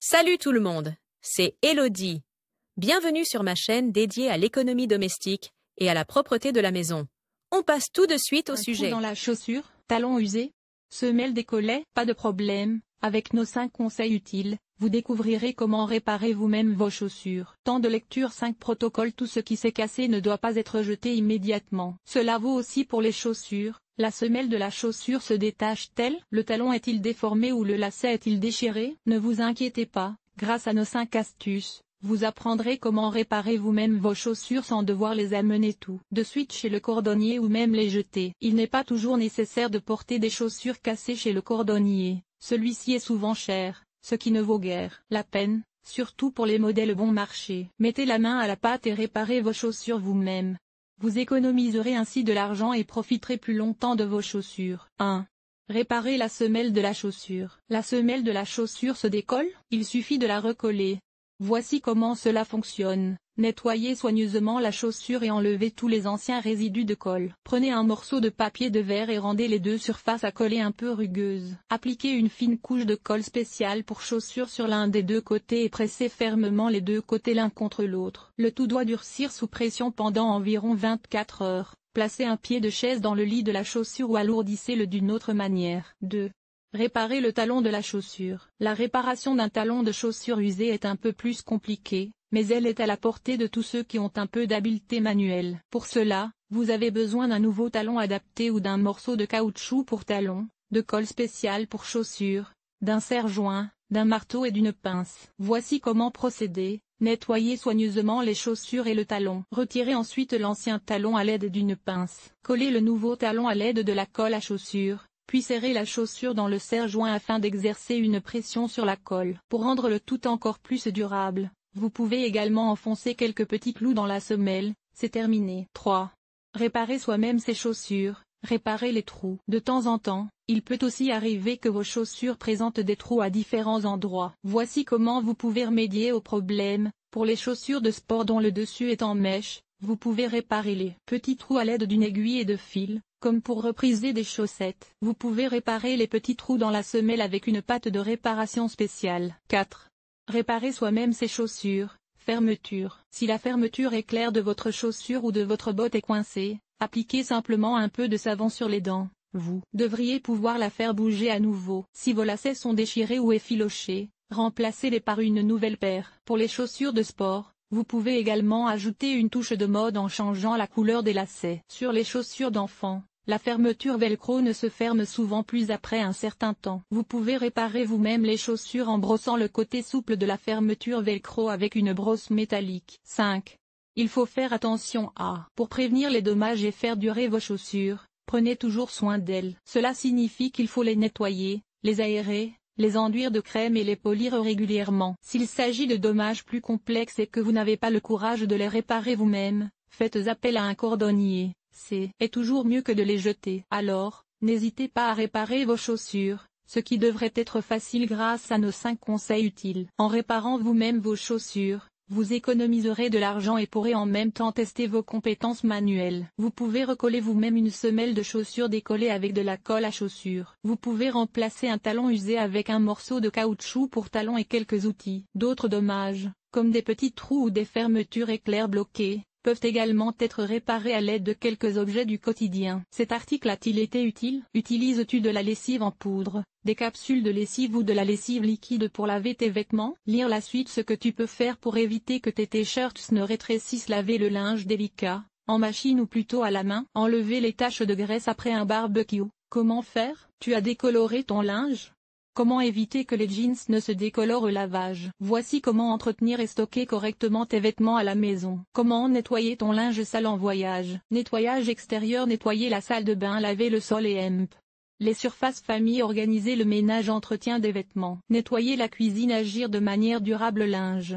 Salut tout le monde, c'est Elodie. Bienvenue sur ma chaîne dédiée à l'économie domestique et à la propreté de la maison. On passe tout de suite au Un trou sujet. dans la chaussure, talon usé, semelle décollée, pas de problème. Avec nos 5 conseils utiles, vous découvrirez comment réparer vous-même vos chaussures. Temps de lecture 5 protocoles. Tout ce qui s'est cassé ne doit pas être jeté immédiatement. Cela vaut aussi pour les chaussures. La semelle de la chaussure se détache-t-elle? Le talon est-il déformé ou le lacet est-il déchiré? Ne vous inquiétez pas, grâce à nos 5 astuces, vous apprendrez comment réparer vous-même vos chaussures sans devoir les amener tout de suite chez le cordonnier ou même les jeter. Il n'est pas toujours nécessaire de porter des chaussures cassées chez le cordonnier, celui-ci est souvent cher, ce qui ne vaut guère la peine, surtout pour les modèles bon marché. Mettez la main à la pâte et réparez vos chaussures vous-même. Vous économiserez ainsi de l'argent et profiterez plus longtemps de vos chaussures. 1. Réparer la semelle de la chaussure. La semelle de la chaussure se décolle, il suffit de la recoller. Voici comment cela fonctionne. Nettoyez soigneusement la chaussure et enlevez tous les anciens résidus de colle. Prenez un morceau de papier de verre et rendez les deux surfaces à coller un peu rugueuses. Appliquez une fine couche de colle spéciale pour chaussures sur l'un des deux côtés et pressez fermement les deux côtés l'un contre l'autre. Le tout doit durcir sous pression pendant environ 24 heures. Placez un pied de chaise dans le lit de la chaussure ou alourdissez-le d'une autre manière. 2. Réparer le talon de la chaussure. La réparation d'un talon de chaussure usé est un peu plus compliquée, mais elle est à la portée de tous ceux qui ont un peu d'habileté manuelle. Pour cela, vous avez besoin d'un nouveau talon adapté ou d'un morceau de caoutchouc pour talon, de colle spéciale pour chaussures, d'un serre-joint, d'un marteau et d'une pince. Voici comment procéder. Nettoyez soigneusement les chaussures et le talon. Retirez ensuite l'ancien talon à l'aide d'une pince. Collez le nouveau talon à l'aide de la colle à chaussure. Puis serrez la chaussure dans le serre-joint afin d'exercer une pression sur la colle. Pour rendre le tout encore plus durable, vous pouvez également enfoncer quelques petits clous dans la semelle, c'est terminé. 3. Réparer soi-même ses chaussures, réparer les trous. De temps en temps, il peut aussi arriver que vos chaussures présentent des trous à différents endroits. Voici comment vous pouvez remédier au problème. Pour les chaussures de sport dont le dessus est en mèche, vous pouvez réparer les petits trous à l'aide d'une aiguille et de fil. Comme pour repriser des chaussettes, vous pouvez réparer les petits trous dans la semelle avec une pâte de réparation spéciale. 4. Réparer soi-même ses chaussures. Fermeture. Si la fermeture éclair de votre chaussure ou de votre botte est coincée, appliquez simplement un peu de savon sur les dents. Vous devriez pouvoir la faire bouger à nouveau. Si vos lacets sont déchirés ou effilochés, remplacez-les par une nouvelle paire. Pour les chaussures de sport, vous pouvez également ajouter une touche de mode en changeant la couleur des lacets. Sur les chaussures d'enfants, la fermeture velcro ne se ferme souvent plus après un certain temps. Vous pouvez réparer vous-même les chaussures en brossant le côté souple de la fermeture velcro avec une brosse métallique. 5. Il faut faire attention à. Pour prévenir les dommages et faire durer vos chaussures, prenez toujours soin d'elles. Cela signifie qu'il faut les nettoyer, les aérer, les enduire de crème et les polir régulièrement. S'il s'agit de dommages plus complexes et que vous n'avez pas le courage de les réparer vous-même, faites appel à un cordonnier. C'est toujours mieux que de les jeter. Alors, n'hésitez pas à réparer vos chaussures, ce qui devrait être facile grâce à nos 5 conseils utiles. En réparant vous-même vos chaussures, vous économiserez de l'argent et pourrez en même temps tester vos compétences manuelles. Vous pouvez recoller vous-même une semelle de chaussure décollée avec de la colle à chaussure. Vous pouvez remplacer un talon usé avec un morceau de caoutchouc pour talon et quelques outils. D'autres dommages, comme des petits trous ou des fermetures éclairs bloquées, peuvent également être réparés à l'aide de quelques objets du quotidien. Cet article a-t-il été utile? Utilises-tu de la lessive en poudre, des capsules de lessive ou de la lessive liquide pour laver tes vêtements? Lire la suite. Ce que tu peux faire pour éviter que tes t-shirts ne rétrécissent. Laver le linge délicat, en machine ou plutôt à la main. Enlever les taches de graisse après un barbecue. Comment faire? Tu as décoloré ton linge? Comment éviter que les jeans ne se décolorent au lavage? Voici comment entretenir et stocker correctement tes vêtements à la maison. Comment nettoyer ton linge sale en voyage? Nettoyage extérieur. Nettoyer la salle de bain. Laver le sol et les surfaces famille. Organiser le ménage. Entretien des vêtements. Nettoyer la cuisine. Agir de manière durable. Linge,